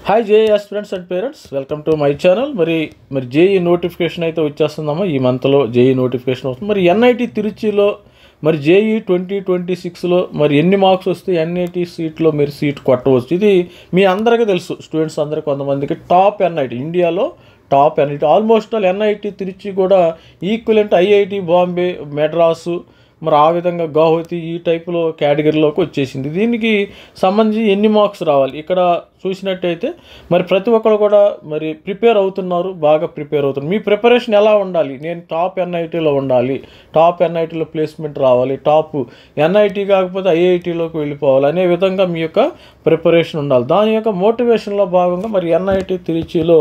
Hi JEE aspirants and parents, welcome to my channel. మరి JEE notification అయితే వచ్చేస్తుందమ్మా. ఈ మంత్లో జేఈ నోటిఫికేషన్ వస్తుంది. మరి ఎన్ఐటి తిరుచిలో మరి జేఈ 2026లో మరి ఎన్ని మార్క్స్ వస్తే ఎన్ఐటి సీట్లో మీరు సీట్ కొట్టవచ్చు. ఇది మీ అందరికీ తెలుసు, స్టూడెంట్స్ అందరికీ. కొంతమందికి టాప్ ఎన్ఐటి, ఇండియాలో top NIT, almost all NIT Trichy కూడా ఈక్వలెంట్ ఐఐటి బాంబే, మెడ్రాసు, మరి ఆ విధంగా గౌహతి ఈ టైపులో కేటగిరీలోకి వచ్చేసింది. దీనికి సంబంధించి ఎన్ని మార్క్స్ రావాలి ఇక్కడ చూసినట్టయితే మరి ప్రతి ఒక్కరు కూడా మరి ప్రిపేర్ అవుతున్నారు, బాగా ప్రిపేర్ అవుతున్నారు. మీ ప్రిపరేషన్ ఎలా ఉండాలి? నేను టాప్ ఎన్ఐటీలో ఉండాలి, టాప్ ఎన్ఐటీలో ప్లేస్మెంట్ రావాలి, టాప్ ఎన్ఐటీ కాకపోతే ఐఐటీలోకి వెళ్ళిపోవాలి అనే విధంగా మీ యొక్క ప్రిపరేషన్ ఉండాలి. దాని యొక్క మోటివేషన్లో భాగంగా మరి ఎన్ఐటి తిరుచిలో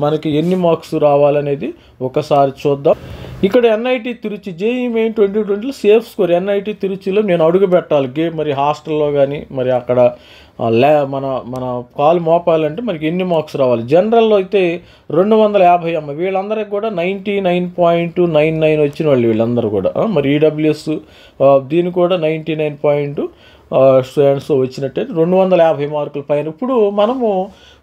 మనకి ఎన్ని మార్క్స్ రావాలనేది ఒకసారి చూద్దాం. ఇక్కడ ఎన్ఐటి తిరుచి జేఈ మెయిన్ 2020లో సేఫ్ స్కోర్ ఎన్ఐటి తిరుచిలో నేను అడుగు పెట్టాలి. మరి హాస్టల్లో కానీ మరి అక్కడ మన కాలు మోపాలంటే మనకి ఎన్ని మార్క్స్ రావాలి? జనరల్లో అయితే 250 అమ్మ. వీళ్ళందరికీ కూడా 99.99 వచ్చిన వాళ్ళు వీళ్ళందరూ కూడా. మరి ఈడబ్ల్యూఎస్ దీని కూడా 99 స్టూడెంట్స్ వచ్చినట్టయితే 250 మార్కుల పైన. ఇప్పుడు మనము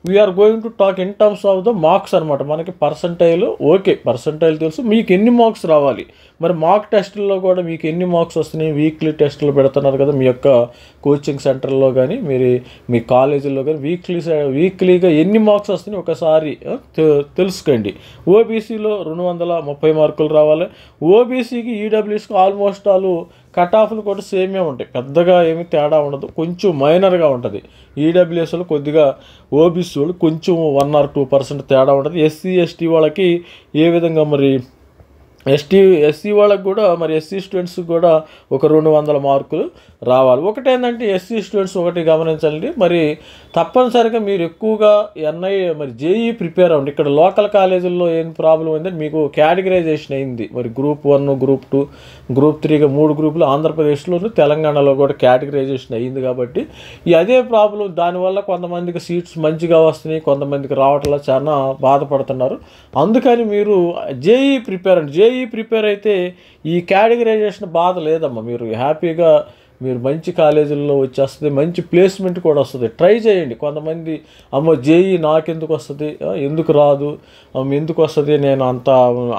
we are going to talk in terms of the marks అనమాట. మనకి పర్సంటైల్ ఓకే, పర్సంటైల్ తెలుసు, మీకు ఎన్ని మార్క్స్ రావాలి. మరి మార్క్ టెస్టుల్లో కూడా మీకు ఎన్ని మార్క్స్ వస్తున్నాయి? వీక్లీ టెస్టులు పెడుతున్నారు కదా మీ యొక్క కోచింగ్ సెంటర్లో కానీ మీరు మీ కాలేజీల్లో కానీ వీక్లీగా ఎన్ని మార్క్స్ వస్తున్నాయి ఒకసారి తెలుసుకోండి. ఓబీసీలో 230 మార్కులు రావాలి. ఓబీసీకి ఈడబ్ల్యూఎస్కి ఆల్మోస్ట్ ఆల్ కట్ ఆఫ్లు కూడా సేమే ఉంటాయి, పెద్దగా ఏమీ తేడా ఉండదు, కొంచెం మైనర్గా ఉంటుంది. ఈడబ్ల్యూఎస్లో కొద్దిగా ఓబీసీ వాళ్ళు కొంచెం 1 or 2% తేడా ఉంటుంది. ఎస్సీ ఎస్టీ వాళ్ళకి ఏ విధంగా మరి ఎస్సీ వాళ్ళకి కూడా మరి ఎస్సీ స్టూడెంట్స్కి కూడా ఒక 200 మార్కులు రావాలి. ఒకటేంటంటే ఎస్సీ స్టూడెంట్స్ ఒకటి గమనించండి, మరి తప్పనిసరిగా మీరు ఎక్కువగా మరి జేఈ ప్రిపేర్ అవ్వండి. ఇక్కడ లోకల్ కాలేజీల్లో ఏం ప్రాబ్లం అయిందంటే మీకు కేటగిరైజేషన్ అయింది. మరి గ్రూప్ 1, గ్రూప్ 2, గ్రూప్ 3గా 3 గ్రూపులు ఆంధ్రప్రదేశ్లోను తెలంగాణలో కూడా కేటగిరైజేషన్ అయ్యింది. కాబట్టి అదే ప్రాబ్లం, దానివల్ల కొంతమందికి సీట్స్ మంచిగా వస్తున్నాయి, కొంతమందికి రావట్లా చాలా బాధపడుతున్నారు. అందుకని మీరు జేఈ ప్రిపేర్ అండి. జేఈ ప్రిపేర్ అయితే ఈ కేటగిరైజేషన్ బాధ లేదమ్మా. మీరు హ్యాపీగా మీరు మంచి కాలేజీల్లో వచ్చేస్తుంది, మంచి ప్లేస్మెంట్ కూడా వస్తుంది. ట్రై చేయండి. కొంతమంది అమ్మో జేఈ నాకెందుకు వస్తుంది, ఎందుకు రాదు, ఎందుకు వస్తుంది, నేను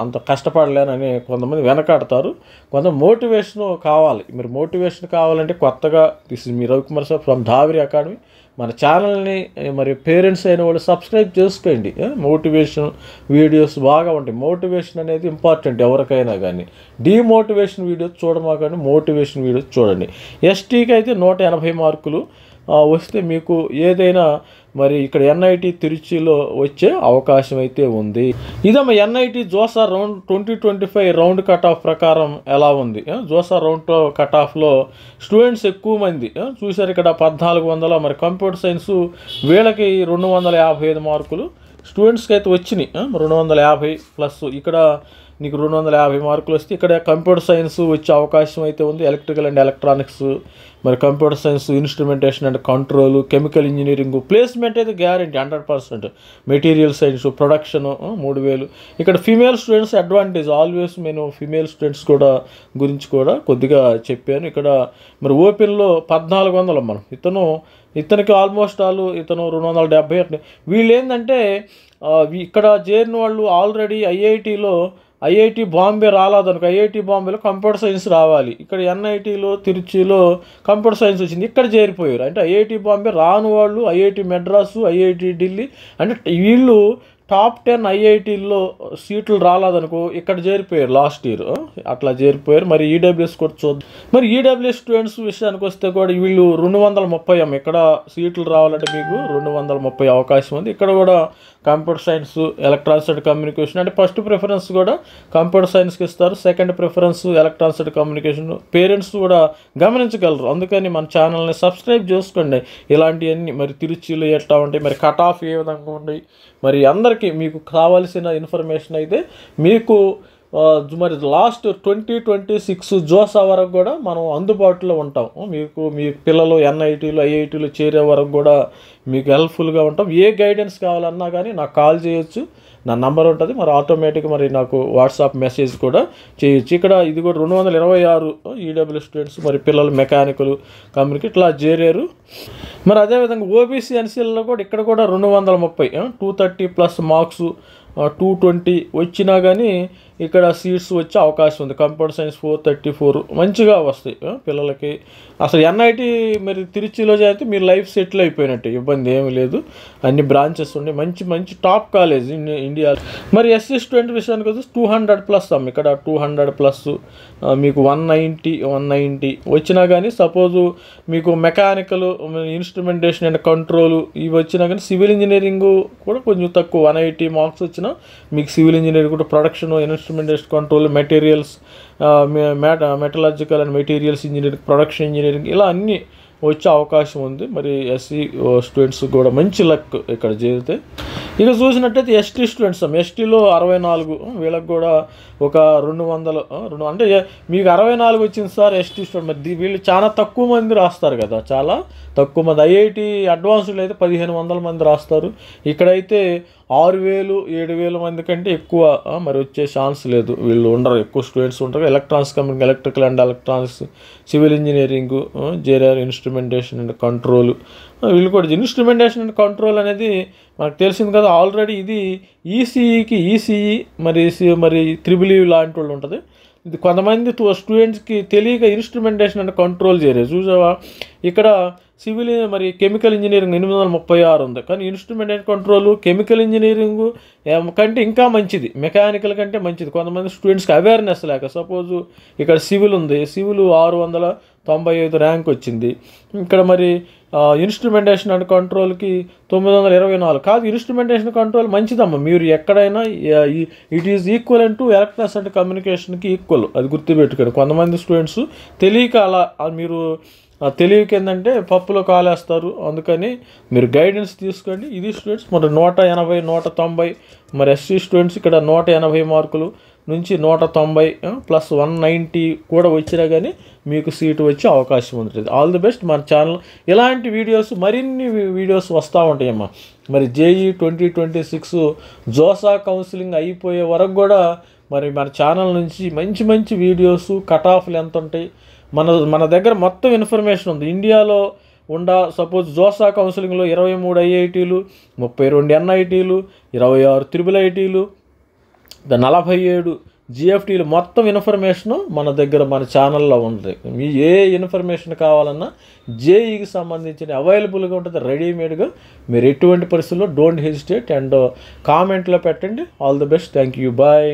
అంత కష్టపడలేనని కొంతమంది వెనకాడతారు. కొంత మోటివేషన్ కావాలి. మీరు మోటివేషన్ కావాలంటే కొత్తగా మీ Ravikumar sir from Dhavari academy మన ఛానల్ని మరి పేరెంట్స్ అయిన వాళ్ళు సబ్స్క్రైబ్ చేసుకోండి. మోటివేషన్ వీడియోస్ బాగా ఉంటాయి. మోటివేషన్ అనేది ఇంపార్టెంట్ ఎవరికైనా కానీ. డీమోటివేషన్ వీడియోస్ చూడమాకండి, మోటివేషన్ వీడియోస్ చూడండి. ఎస్టీకి అయితే 180 మార్కులు వస్తే మీకు ఏదైనా మరి ఇక్కడ ఎన్ఐటి తిరుచిలో వచ్చే అవకాశం అయితే ఉంది. ఇదమ్మా NIT JoSAA round 2025 round cut off ప్రకారం ఎలా ఉంది. జోసా రౌండ్ కట్ ఆఫ్లో స్టూడెంట్స్ ఎక్కువ మంది చూశారు. ఇక్కడ 1400, మరి కంప్యూటర్ సైన్స్ వీళ్ళకి 255 మార్కులు స్టూడెంట్స్కి అయితే వచ్చినాయి. 250 ప్లస్ ఇక్కడ నీకు 250 మార్కులు వస్తే ఇక్కడ కంప్యూటర్ సైన్స్ వచ్చే అవకాశం అయితే ఉంది. ఎలక్ట్రికల్ అండ్ ఎలక్ట్రానిక్స్, మరి computer science, instrumentation and control, chemical engineering placement అయితే గ్యారెంటీ 100%. Material science, production 3000. ఇక్కడ ఫీమేల్ స్టూడెంట్స్ అడ్వాంటేజ్ ఆల్వేస్. నేను ఫీమేల్ స్టూడెంట్స్ కూడా గురించి కూడా కొద్దిగా చెప్పాను. ఇక్కడ మరి ఓపెన్లో 1400 మనం ఇతనికి ఆల్మోస్ట్ ఆల్ 270. వీళ్ళు ఏంటంటే ఇక్కడ చేరిన వాళ్ళు ఆల్రెడీ ఐఐటి బాంబే రాలేదనుకో, ఐఐటి బాంబేలో కంప్యూటర్ సైన్స్ రావాలి. ఇక్కడ ఎన్ఐటీలో తిరుచిలో కంప్యూటర్ సైన్స్ వచ్చింది, ఇక్కడ చేరిపోయారు. అంటే ఐఐటి బాంబే రాని వాళ్ళు ఐఐటి మెడ్రాసు, ఐఐటి ఢిల్లీ, అంటే వీళ్ళు టాప్ 10 ఐఐటీల్లో సీట్లు రాలేదనుకో ఇక్కడ చేరిపోయారు లాస్ట్ ఇయర్, అట్లా చేరిపోయారు. మరి ఈడబ్ల్యూఎస్ కూడా చూద్దాం. మరి ఈడబ్ల్యూఎస్ స్టూడెంట్స్ విషయానికి వస్తే కూడా వీళ్ళు 230 ఇక్కడ సీట్లు రావాలంటే మీకు 230 అవకాశం ఉంది. ఇక్కడ కూడా computer science, electronics and communication, అంటే ఫస్ట్ ప్రిఫరెన్స్ కూడా కంప్యూటర్ సైన్స్కి ఇస్తారు, second preference electronics and communication. Parents కూడా గమనించగలరు. అందుకని మన ఛానల్ని సబ్స్క్రైబ్ చేసుకోండి. ఇలాంటివన్నీ మరి తిరుచిలో ఎట్లా ఉంటాయి, మరి కట్ ఆఫ్ ఏ విధంగా ఉంటాయి, మరి అందరికీ మీకు కావాల్సిన ఇన్ఫర్మేషన్ అయితే మీకు మరి లాస్ట్ 2026 జోసా వరకు కూడా మనం అందుబాటులో ఉంటాం. మీకు మీ పిల్లలు ఎన్ఐటీలో ఐఐటీలో చేరే వరకు కూడా మీకు హెల్ప్ఫుల్గా ఉంటాం. ఏ గైడెన్స్ కావాలన్నా కానీ నాకు కాల్ చేయొచ్చు, నా నంబర్ ఉంటుంది. మరి ఆటోమేటిక్గా మరి నాకు వాట్సాప్ మెసేజ్ కూడా చేయొచ్చు. ఇక్కడ ఇది కూడా 226 ఈడబ్ల్యూ స్టూడెంట్స్ మరి పిల్లలు మెకానికల్ కంపెనీకి ఇట్లా చేరారు. మరి అదేవిధంగా ఓబీసీ ఎన్సీఎల్లో కూడా ఇక్కడ కూడా 230 230+ మార్క్స్ 220 వచ్చినా కానీ ఇక్కడ సీట్స్ వచ్చే అవకాశం ఉంది. కంప్యూటర్ సైన్స్ 434 మంచిగా వస్తాయి పిల్లలకి. అసలు ఎన్ఐటి మరి తిరుచిలో చేస్తే మీరు లైఫ్ సెటిల్ అయిపోయినట్టు, ఇబ్బంది ఏమీ లేదు. అన్ని బ్రాంచెస్ ఉన్నాయి, మంచి మంచి టాప్ కాలేజ్ ఇండియా. మరి ఎస్సీ స్టూడెంట్ విషయానికి వచ్చి 200+ ఇక్కడ 200+ మీకు 190 వచ్చినా కానీ సపోజు మీకు మెకానికల్, ఇన్స్ట్రుమెంటేషన్ అండ్ కంట్రోల్ ఇవి వచ్చినా కానీ సివిల్ ఇంజనీరింగ్ కూడా కొంచెం తక్కువ 180 మార్క్స్ వచ్చినా మీకు సివిల్ ఇంజనీరింగ్ కూడా production, instrumentation control, materials, మెటలాజికల్ and materials engineering, production engineering ఇలా అన్నీ వచ్చే అవకాశం ఉంది. మరి ఎస్సీ స్టూడెంట్స్ కూడా మంచి లక్ ఇక్కడ చేరితే. ఇక చూసినట్టయితే ఎస్టీ స్టూడెంట్స్, ఎస్టీలో 64 వీళ్ళకి కూడా ఒక 200 అంటే మీకు 64 వచ్చింది సార్ ఎస్టీ స్టూడెంట్. మరి వీళ్ళు చాలా తక్కువ మంది రాస్తారు కదా, చాలా తక్కువ మంది. ఐఐటి అడ్వాన్స్డ్లో అయితే 1500 మంది రాస్తారు. ఇక్కడైతే 6000 7000 మంది కంటే ఎక్కువ మరి వచ్చే ఛాన్స్ లేదు. వీళ్ళు ఉండరు, ఎక్కువ స్టూడెంట్స్ ఉంటారు. Electronics company, electrical and electronics, civil engineering, జేఆర్ ఇన్స్ట్రుమెంటేషన్ అండ్ కంట్రోల్ వీళ్ళు కూడా. ఇన్స్ట్రుమెంటేషన్ అండ్ కంట్రోల్ అనేది మనకు తెలిసింది కదా ఆల్రెడీ. ఇది ఈసీఈ మరి త్రిబుల్ ఈ లాంటి వాళ్ళు ఉంటుంది. ఇది కొంతమంది స్టూడెంట్స్కి తెలియక ఇన్స్ట్రుమెంటేషన్ అండ్ కంట్రోల్ చేయాలి. చూసావా ఇక్కడ సివిల్ మరి కెమికల్ ఇంజనీరింగ్ 836 ఉంది, కానీ ఇన్స్ట్రుమెంటేషన్ కంట్రోల్ కెమికల్ ఇంజనీరింగ్ కంటే ఇంకా మంచిది, మెకానికల్ కంటే మంచిది. కొంతమంది స్టూడెంట్స్కి అవేర్నెస్ లేక సపోజు ఇక్కడ సివిల్ ఉంది, సివిల్ 695 ర్యాంక్ వచ్చింది. ఇక్కడ మరి ఇన్స్ట్రుమెంటేషన్ అండ్ కంట్రోల్కి 924 కాదు. ఇన్స్ట్రుమెంటేషన్ కంట్రోల్ మంచిదమ్మా, మీరు ఎక్కడైనా it is equal to electronics and కమ్యూనికేషన్కి ఈక్వల్, అది గుర్తుపెట్టుకోండి. కొంతమంది స్టూడెంట్స్ తెలియక అలా మీరు తెలియక ఏంటంటే పప్పులో కాలేస్తారు. అందుకని మీరు గైడెన్స్ తీసుకోండి. ఇది స్టూడెంట్స్ మరి 180 190 మరి ఎస్సీ స్టూడెంట్స్ ఇక్కడ 180 మార్కులు నుంచి 190 ప్లస్ 190 కూడా వచ్చినా కానీ మీకు సీటు వచ్చే అవకాశం ఉంటుంది. All the best. మన ఛానల్ ఇలాంటి వీడియోస్ మరిన్ని వీడియోస్ వస్తూ ఉంటాయమ్మా. మరి జేఈ 2026 జోసా కౌన్సిలింగ్ అయిపోయే వరకు కూడా మరి మన ఛానల్ నుంచి మంచి మంచి వీడియోస్, కట్ ఆఫ్లు ఎంత ఉంటాయి మన దగ్గర మొత్తం ఇన్ఫర్మేషన్ ఉంది. ఇండియాలో సపోజ్ జోసా కౌన్సిలింగ్లో 23 ఐఐటీలు, 32 ఎన్ఐటీలు, 26 త్రిబుల్ ఐటీలు, 47 జిఎఫ్టీలు మొత్తం ఇన్ఫర్మేషను మన దగ్గర మన ఛానల్లో ఉంది. మీ ఏ ఇన్ఫర్మేషన్ కావాలన్నా జేఈకి సంబంధించిన అవైలబుల్గా ఉంటుంది రెడీమేడ్గా. మీరు ఎటువంటి పరిస్థితుల్లో డోంట్ హెజిటేట్ అండ్ కామెంట్లో పెట్టండి. All the best. Thank you. Bye.